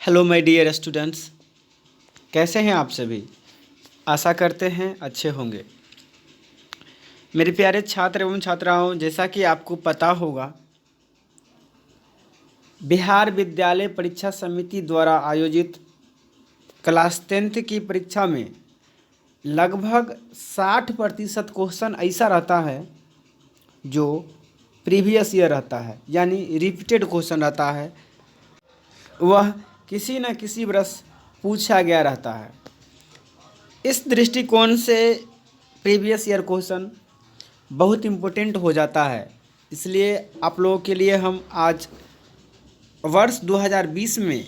Hello my dear students, कैसे हैं आप सभी। आशा करते हैं अच्छे होंगे। मेरे प्यारे छात्र एवं छात्राओं, जैसा कि आपको पता होगा, बिहार विद्यालय परीक्षा समिति द्वारा आयोजित क्लास 10th की परीक्षा में लगभग 60% क्वेश्चन ऐसा रहता है जो प्रीवियस ईयर रहता है, यानी रिपीटेड क्वेश्चन रहता है। वह किसी न किसी वर्ष पूछा गया रहता है। इस दृष्टिकोण से प्रीवियस ईयर क्वेश्चन बहुत इम्पोर्टेंट हो जाता है। इसलिए आप लोगों के लिए हम आज वर्ष 2020 में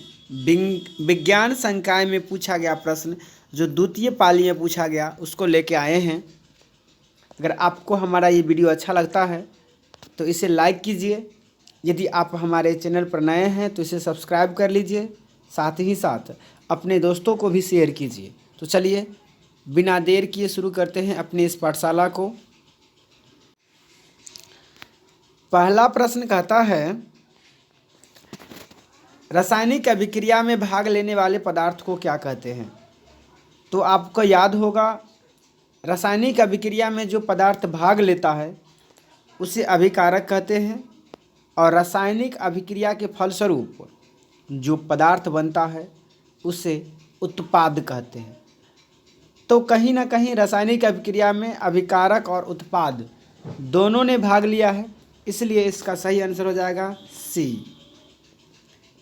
विज्ञान संकाय में पूछा गया प्रश्न, जो द्वितीय पाली में पूछा गया, उसको लेके आए हैं। अगर आपको हमारा ये वीडियो अच्छा लगता है तो इसे लाइक कीजिए। यदि आप हमारे चैनल पर नए हैं तो इसे सब्सक्राइब कर लीजिए। साथ ही साथ अपने दोस्तों को भी शेयर कीजिए। तो चलिए बिना देर किए शुरू करते हैं अपनी इस पाठशाला को। पहला प्रश्न कहता है, रासायनिक अभिक्रिया में भाग लेने वाले पदार्थ को क्या कहते हैं। तो आपको याद होगा, रासायनिक अभिक्रिया में जो पदार्थ भाग लेता है उसे अभिकारक कहते हैं, और रासायनिक अभिक्रिया के फलस्वरूप जो पदार्थ बनता है उसे उत्पाद कहते हैं। तो कहीं ना कहीं रासायनिक अभिक्रिया में अभिकारक और उत्पाद दोनों ने भाग लिया है, इसलिए इसका सही आंसर हो जाएगा सी।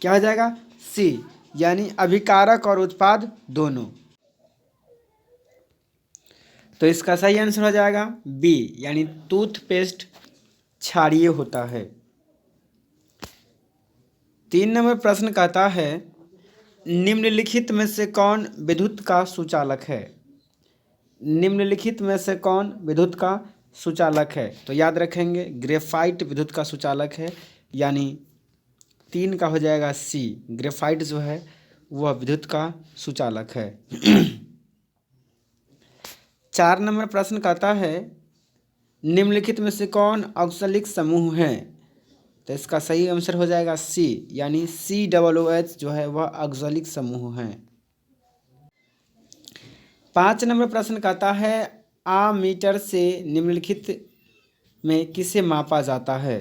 क्या हो जाएगा? सी, यानी अभिकारक और उत्पाद दोनों। तो इसका सही आंसर हो जाएगा बी, यानी टूथपेस्ट क्षारीय होता है। 3 नंबर प्रश्न कहता है, निम्नलिखित में से कौन विद्युत का सुचालक है। निम्नलिखित में से कौन विद्युत का सुचालक है। तो याद रखेंगे, ग्रेफाइट विद्युत का सुचालक है, यानी 3 का हो जाएगा सी। ग्रेफाइट जो है वह विद्युत का सुचालक है। 4 नंबर प्रश्न कहता है, निम्नलिखित में से कौन औक्षलिक समूह है। तो इसका सही आंसर हो जाएगा सी, यानी COOH जो है वह औक्षलिक समूह है। 5 नंबर प्रश्न कहता है, आमीटर से निम्नलिखित में किसे मापा जाता है।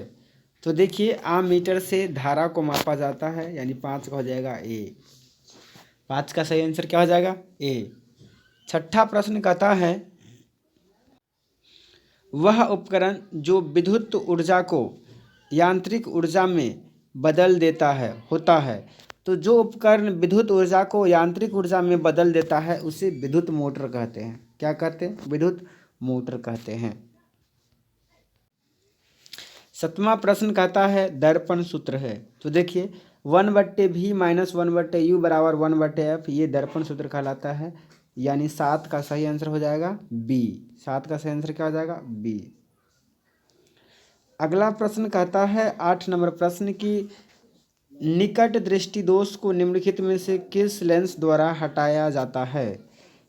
तो देखिए, आमीटर से धारा को मापा जाता है, यानी 5 का हो जाएगा ए। 5 का सही आंसर क्या हो जाएगा? ए। 6ठा प्रश्न कहता है, वह उपकरण जो विद्युत ऊर्जा को यांत्रिक ऊर्जा में बदल देता है होता है। तो जो उपकरण विद्युत ऊर्जा को यांत्रिक ऊर्जा में बदल देता है उसे विद्युत मोटर कहते हैं। क्या कहते हैं? विद्युत मोटर कहते हैं। 7वां प्रश्न कहता है, दर्पण सूत्र है। तो देखिए, 1/v - 1/u बराबर 1/f, ये दर्पण सूत्र कहलाता है, यानी 7 का सही आंसर हो जाएगा बी। 7 का सही आंसर क्या हो जाएगा? बी। अगला प्रश्न कहता है, 8 नंबर प्रश्न की, निकट दृष्टि दोष को निम्नलिखित में से किस लेंस द्वारा हटाया जाता है।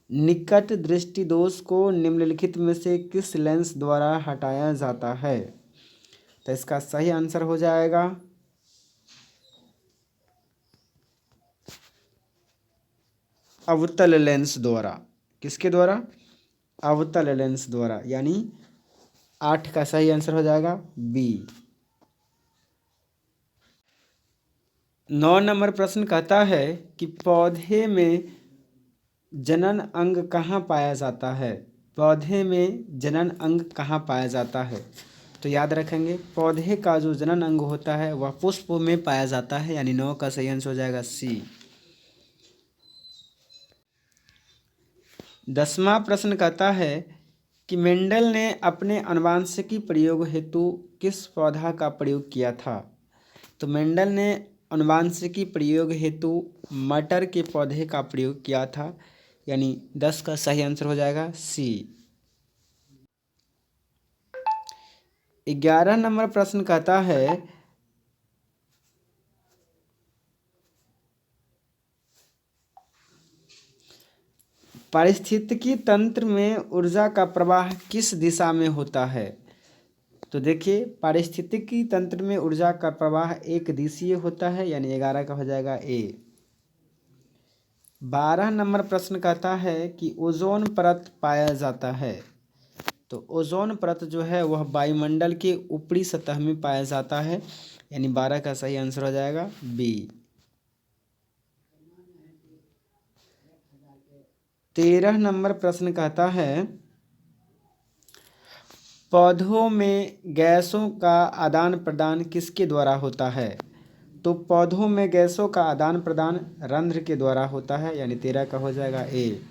निकट दृष्टि दोष को निम्नलिखित में से किस लेंस द्वारा हटाया जाता है। तो इसका सही आंसर हो जाएगा अवतल लेंस द्वारा। किसके द्वारा? अवतल लेंस द्वारा, यानी 8 का सही आंसर हो जाएगा बी। 9 नंबर प्रश्न कहता है कि पौधे में जनन अंग कहाँ पाया जाता है। पौधे में जनन अंग कहाँ पाया जाता है। तो याद रखेंगे, पौधे का जो जनन अंग होता है वह पुष्प में पाया जाता है, यानी 9 का सही आंसर हो जाएगा सी। 10वां प्रश्न कहता है कि मेंडल ने अपने आनुवंशिकी प्रयोग हेतु किस पौधा का प्रयोग किया था। तो मेंडल ने आनुवंशिकी प्रयोग हेतु मटर के पौधे का प्रयोग किया था, यानी 10 का सही आंसर हो जाएगा सी। 11 नंबर प्रश्न कहता है, पारिस्थितिकी तंत्र में ऊर्जा का प्रवाह किस दिशा में होता है। तो देखिए, पारिस्थितिकी तंत्र में ऊर्जा का प्रवाह एक दिशीय होता है, यानी 11 का हो जाएगा ए। 12 नंबर प्रश्न कहता है कि ओजोन परत पाया जाता है। तो ओजोन परत जो है वह वायुमंडल के ऊपरी सतह में पाया जाता है, यानी 12 का सही आंसर हो जाएगा बी। 13 नंबर प्रश्न कहता है पौधों में गैसों का आदान प्रदान किसके द्वारा होता है। तो पौधों में गैसों का आदान प्रदान रंध्र के द्वारा होता है, यानी 13 का हो जाएगा ए।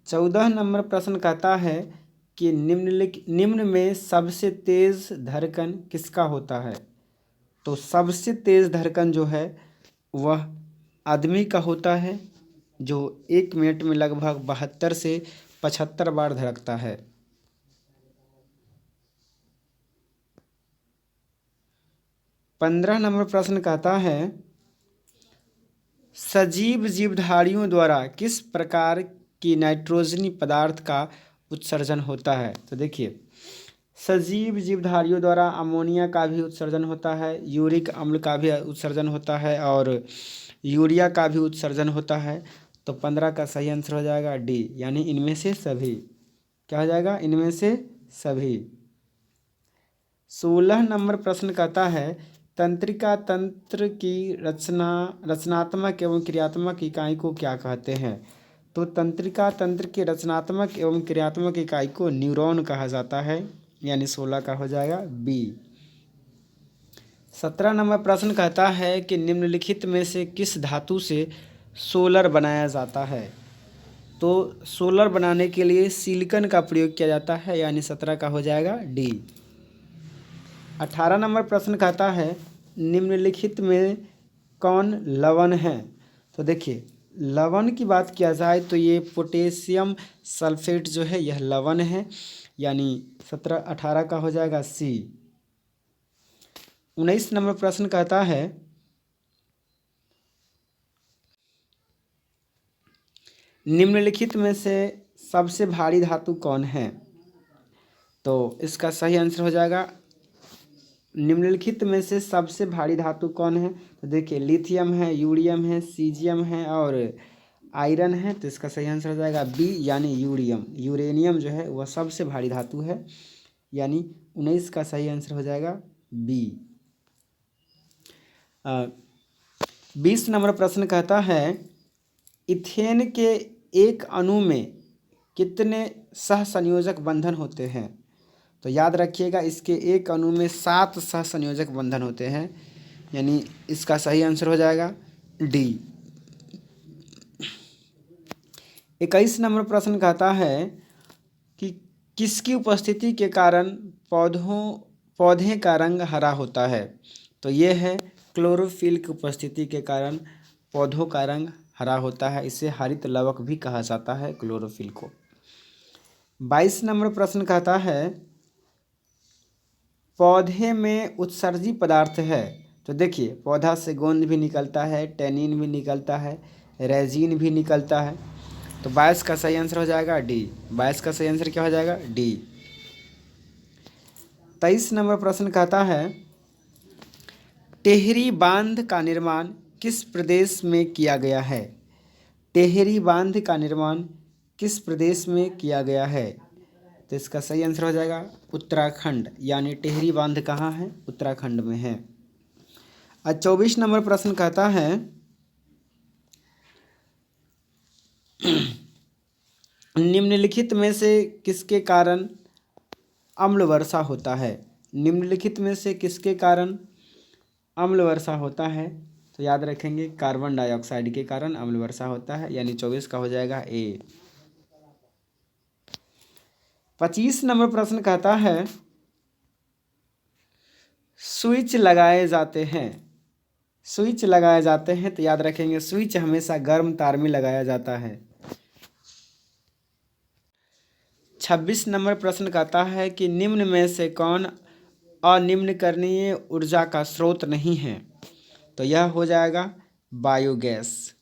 14 नंबर प्रश्न कहता है कि निम्न में सबसे तेज धड़कन किसका होता है। तो सबसे तेज धड़कन जो है वह आदमी का होता है, जो 1 मिनट में लगभग 72 से 75 बार धड़कता है। 15 नंबर प्रश्न कहता है सजीव जीवधारियों द्वारा किस प्रकार की नाइट्रोजनी पदार्थ का उत्सर्जन होता है। तो देखिए, सजीव जीवधारियों द्वारा अमोनिया का भी उत्सर्जन होता है, यूरिक अम्ल का भी उत्सर्जन होता है और यूरिया का भी उत्सर्जन होता है। तो 15 का सही आंसर हो जाएगा डी, यानी इनमें से सभी। क्या हो जाएगा, इनमें से सभी। 16 नंबर प्रश्न कहता है तंत्रिका तंत्र की रचनात्मक एवं क्रियात्मक इकाई को क्या कहते हैं। तो तंत्रिका तंत्र की रचनात्मक एवं क्रियात्मक इकाई को न्यूरॉन कहा जाता है, यानी 16 का हो जाएगा बी। 17 नंबर प्रश्न कहता है कि निम्नलिखित में से किस धातु से सोलर बनाया जाता है। तो सोलर बनाने के लिए सिलिकॉन का प्रयोग किया जाता है, यानी 17 का हो जाएगा डी। 18 नंबर प्रश्न कहता है निम्नलिखित में कौन लवण है। तो देखिए, लवण की बात किया जाए तो ये पोटेशियम सल्फेट जो है यह लवण है, यानी 18 का हो जाएगा सी। 19 नंबर प्रश्न कहता है निम्नलिखित में से सबसे भारी धातु कौन है। तो इसका सही आंसर हो जाएगा निम्नलिखित में से सबसे भारी धातु कौन है। तो देखिए, लिथियम है, यूरियम है, सीजियम है और आयरन है। तो इसका सही आंसर हो जाएगा बी, यानी यूरियम। यूरेनियम जो है वह सबसे भारी धातु है, यानी 19 का सही आंसर हो जाएगा बी। 20 नंबर प्रश्न कहता है इथेन के एक अणु में कितने सहसंयोजक बंधन होते हैं। तो याद रखिएगा, इसके एक अणु में 7 सहसंयोजक बंधन होते हैं, यानी इसका सही आंसर हो जाएगा डी। 21 नंबर प्रश्न कहता है कि किसकी उपस्थिति के कारण पौधे का रंग हरा होता है। तो ये है क्लोरोफिल की उपस्थिति के कारण पौधों का रंग हरा होता है। इसे हरित लवक भी कहा जाता है क्लोरोफिल को। 22 नंबर प्रश्न कहता है पौधे में उत्सर्जी पदार्थ है। तो देखिए, पौधा से गोंद भी निकलता है, टैनिन भी निकलता है, रेजिन भी निकलता है। तो 22 का सही आंसर हो जाएगा डी। 22 का सही आंसर क्या हो जाएगा डी। 23 नंबर प्रश्न कहता है टेहरी बांध का निर्माण किस प्रदेश में किया गया है। टेहरी बांध का निर्माण किस प्रदेश में किया गया है। तो इसका सही आंसर हो जाएगा उत्तराखंड, यानी टेहरी बांध कहाँ है, उत्तराखंड में है। आज 24 नंबर प्रश्न कहता है निम्नलिखित में से किसके कारण अम्ल वर्षा होता है। निम्नलिखित में से किसके कारण अम्ल वर्षा होता है। तो याद रखेंगे, कार्बन डाइऑक्साइड के कारण अम्ल वर्षा होता है, यानी 24 का हो जाएगा ए। 25 नंबर प्रश्न कहता है स्विच लगाए जाते हैं। स्विच लगाए जाते हैं, तो याद रखेंगे स्विच हमेशा गर्म तार में लगाया जाता है। 26 नंबर प्रश्न कहता है कि निम्न में से कौन अनिम्नकरणीय ऊर्जा का स्रोत नहीं है। तो यह हो जाएगा बायोगैस।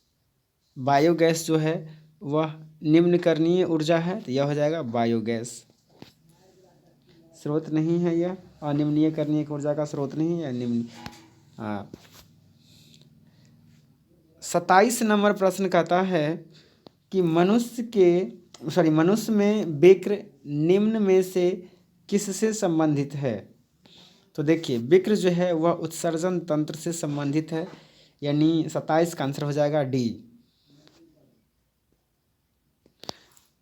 बायोगैस जो है वह निम्नकरणीय ऊर्जा है, तो यह हो जाएगा बायोगैस। स्रोत नहीं है, यह अनिम्नीयकरणीय ऊर्जा का स्रोत नहीं है, निम्न। हाँ, 27 नंबर प्रश्न कहता है कि मनुष्य में विक्र निम्न में से किससे संबंधित है। तो देखिए विक्र जो है वह उत्सर्जन तंत्र से संबंधित है, यानी 27 का आंसर हो जाएगा डी।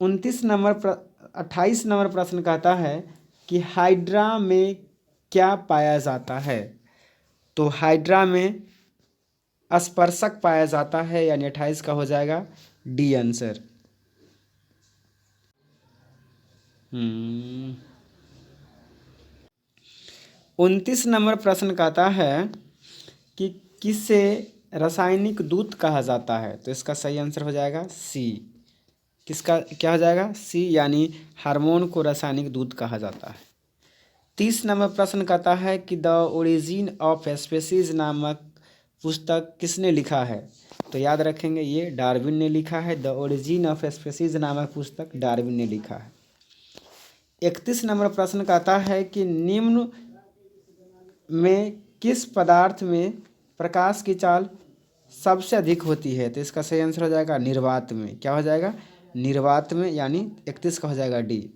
28 नंबर प्रश्न कहता है कि हाइड्रा में क्या पाया जाता है। तो हाइड्रा में स्पर्शक पाया जाता है, यानी 28 का हो जाएगा डी आंसर। 29 नंबर प्रश्न कहता है कि किसे रासायनिक दूत कहा जाता है। तो इसका सही आंसर हो जाएगा सी। किसका क्या हो जाएगा सी, यानी हार्मोन को रासायनिक दूत कहा जाता है। 30 नंबर प्रश्न कहता है कि द ओरिजिन ऑफ स्पीसीज नामक पुस्तक किसने लिखा है। तो याद रखेंगे ये डार्विन ने लिखा है। द ओरिजिन ऑफ स्पीसीज नामक पुस्तक डार्विन ने लिखा है। 31 नंबर प्रश्न कहता है कि निम्न में किस पदार्थ में प्रकाश की चाल सबसे अधिक होती है। तो इसका सही आंसर हो जाएगा निर्वात में। क्या हो जाएगा निर्वात में, यानी 31 का हो जाएगा डी।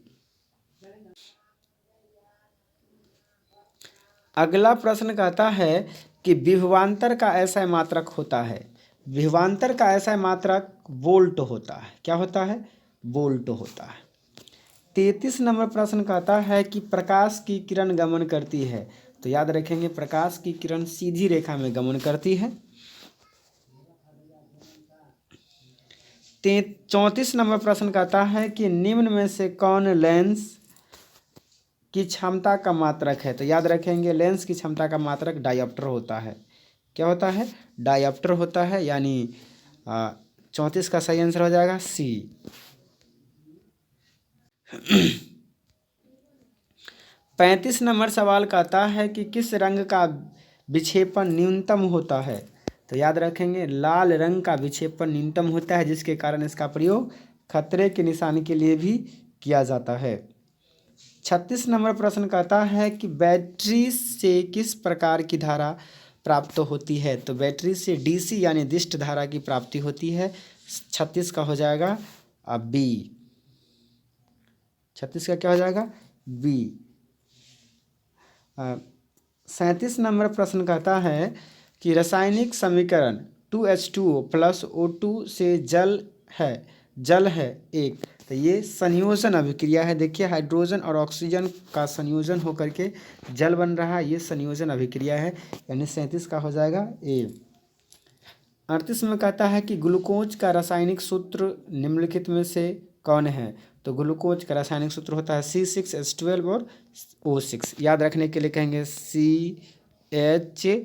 अगला प्रश्न कहता है कि विभवांतर का ऐसा मात्रक होता है। विभवांतर का ऐसा मात्रक वोल्ट होता है। क्या होता है वोल्ट होता है। 33 नंबर प्रश्न कहता है कि प्रकाश की किरण गमन करती है। तो याद रखेंगे प्रकाश की किरण सीधी रेखा में गमन करती है। 34 नंबर प्रश्न कहता है कि निम्न में से कौन लेंस की क्षमता का मात्रक है। तो याद रखेंगे लेंस की क्षमता का मात्रक डायोप्टर होता है। क्या होता है डायोप्टर होता है, यानी 34 का सही आंसर हो जाएगा सी। 35 नंबर सवाल कहता है कि किस रंग का विक्षेपण न्यूनतम होता है। तो याद रखेंगे लाल रंग का विक्षेपण न्यूनतम होता है, जिसके कारण इसका प्रयोग खतरे के निशान के लिए भी किया जाता है। 36 नंबर प्रश्न कहता है कि बैटरी से किस प्रकार की धारा प्राप्त होती है। तो बैटरी से डीसी यानी दिष्ट धारा की प्राप्ति होती है। 36 का हो जाएगा बी। 36 का क्या हो जाएगा बी। 37 नंबर प्रश्न कहता है कि रासायनिक समीकरण 2H2O + O2 से जल है एक। तो ये संयोजन अभिक्रिया है। देखिए हाइड्रोजन और ऑक्सीजन का संयोजन होकर के जल बन रहा है, ये संयोजन अभिक्रिया है, यानी 37 का हो जाएगा ए। 38 में कहता है कि ग्लूकोज का रासायनिक सूत्र निम्नलिखित में से कौन है। तो ग्लूकोज का रासायनिक सूत्र होता है C6H12 और O6। याद रखने के लिए कहेंगे CH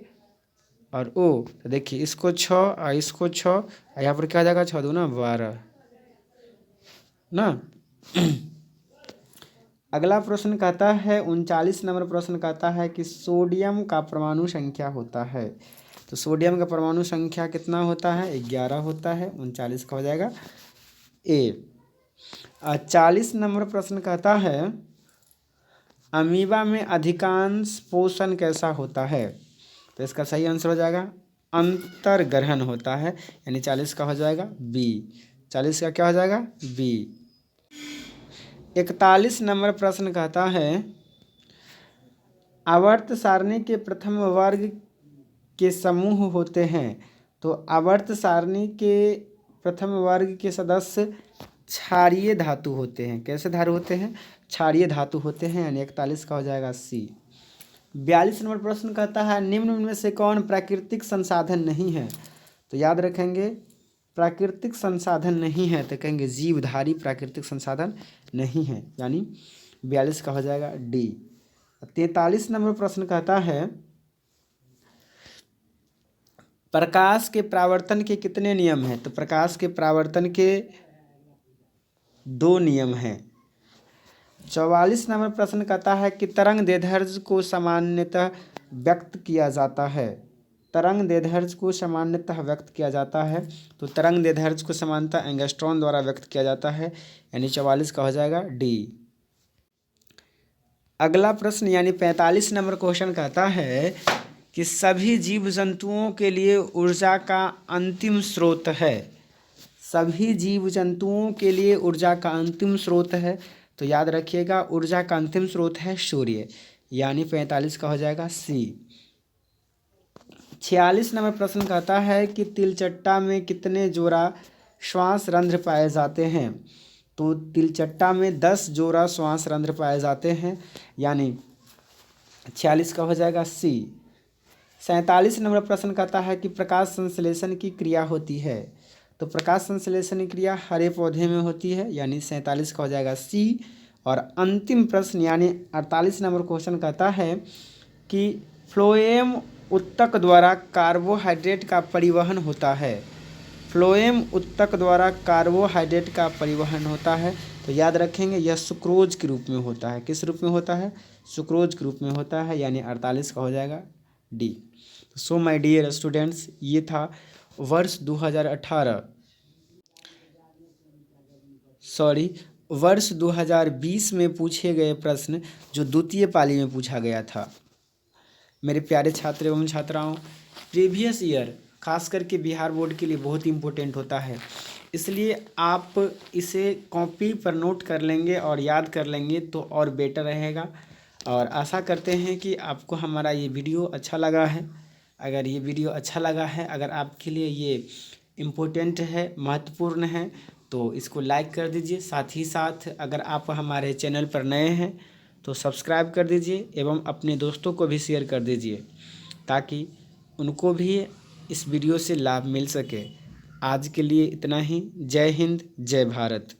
और O। तो देखिए इसको 6 और इसको 6, यहाँ पर क्या आ जाएगा 6 दूना 12 ना। अगला प्रश्न कहता है 39 नंबर प्रश्न कहता है कि सोडियम का परमाणु संख्या होता है। तो सोडियम का परमाणु संख्या कितना होता है 11 होता है। 39 का हो जाएगा ए। 40 नंबर प्रश्न कहता है अमीबा में अधिकांश पोषण कैसा होता है। तो इसका सही आंसर हो जाएगा अंतर्ग्रहण होता है, यानी 40 का हो जाएगा बी। 40 का क्या हो जाएगा बी। 41 नंबर प्रश्न कहता है आवर्त सारणी के प्रथम वर्ग के समूह होते हैं। तो आवर्त सारणी के प्रथम वर्ग के सदस्य क्षारीय धातु होते हैं। कैसे धातु होते हैं क्षारीय धातु होते हैं, यानी 41 का हो जाएगा सी। 42 नंबर प्रश्न कहता है निम्न में से कौन प्राकृतिक संसाधन नहीं है। तो याद रखेंगे प्राकृतिक संसाधन नहीं है तो कहेंगे जीवधारी प्राकृतिक संसाधन नहीं है, यानी 42 का हो जाएगा डी। 43 नंबर प्रश्न कहता है प्रकाश के परावर्तन के कितने नियम हैं। तो प्रकाश के परावर्तन के 2 नियम हैं। 44 नंबर प्रश्न कहता है कि तरंग दैर्ध्य को सामान्यतः व्यक्त किया जाता है। तरंग दैर्ध्य को सामान्यतः व्यक्त किया जाता है। तो तरंग दैर्ध्य को सामान्यतः एंगस्ट्रॉन द्वारा व्यक्त किया जाता है, यानी 44 का हो जाएगा डी। अगला प्रश्न यानी 45 नंबर क्वेश्चन कहता है कि सभी जीव जंतुओं के लिए ऊर्जा का अंतिम स्रोत है। सभी जीव जंतुओं के लिए ऊर्जा का अंतिम स्रोत है, तो याद रखिएगा ऊर्जा का अंतिम स्रोत है सूर्य, यानी 45 का हो जाएगा सी। 46 नंबर प्रश्न कहता है कि तिलचट्टा में कितने जोड़ा श्वास रंध्र पाए जाते हैं। तो तिलचट्टा में 10 जोड़ा श्वास रंध्र पाए जाते हैं, यानी 46 का हो जाएगा सी। 47 नंबर प्रश्न कहता है कि प्रकाश संश्लेषण की क्रिया होती है। तो प्रकाश संश्लेषण की क्रिया हरे पौधे में होती है, यानी 47 का हो जाएगा सी। और अंतिम प्रश्न यानी 48 नंबर क्वेश्चन कहता है कि फ्लोएम उत्तक द्वारा कार्बोहाइड्रेट का परिवहन होता है। फ्लोएम उत्तक द्वारा कार्बोहाइड्रेट का परिवहन होता है, तो याद रखेंगे यह सुक्रोज के रूप में होता है। किस रूप में होता है? सुक्रोज के रूप में होता है, यानी 48 का हो जाएगा D. So my dear students, ये था वर्ष 2020 में पूछे गए प्रश्न जो द्वितीय पाली में पूछा गया था। मेरे प्यारे छात्र एवं छात्राओं, प्रीवियस ईयर खास करके बिहार बोर्ड के लिए बहुत ही इम्पोर्टेंट होता है, इसलिए आप इसे कॉपी पर नोट कर लेंगे और याद कर लेंगे तो और बेटर रहेगा। और आशा करते हैं कि आपको हमारा ये वीडियो अच्छा लगा है। अगर ये वीडियो अच्छा लगा है, अगर आपके लिए ये इम्पोर्टेंट है, महत्वपूर्ण है, तो इसको लाइक कर दीजिए। साथ ही साथ अगर आप हमारे चैनल पर नए हैं तो सब्सक्राइब कर दीजिए एवं अपने दोस्तों को भी शेयर कर दीजिए, ताकि उनको भी इस वीडियो से लाभ मिल सके। आज के लिए इतना ही। जय हिंद, जय भारत।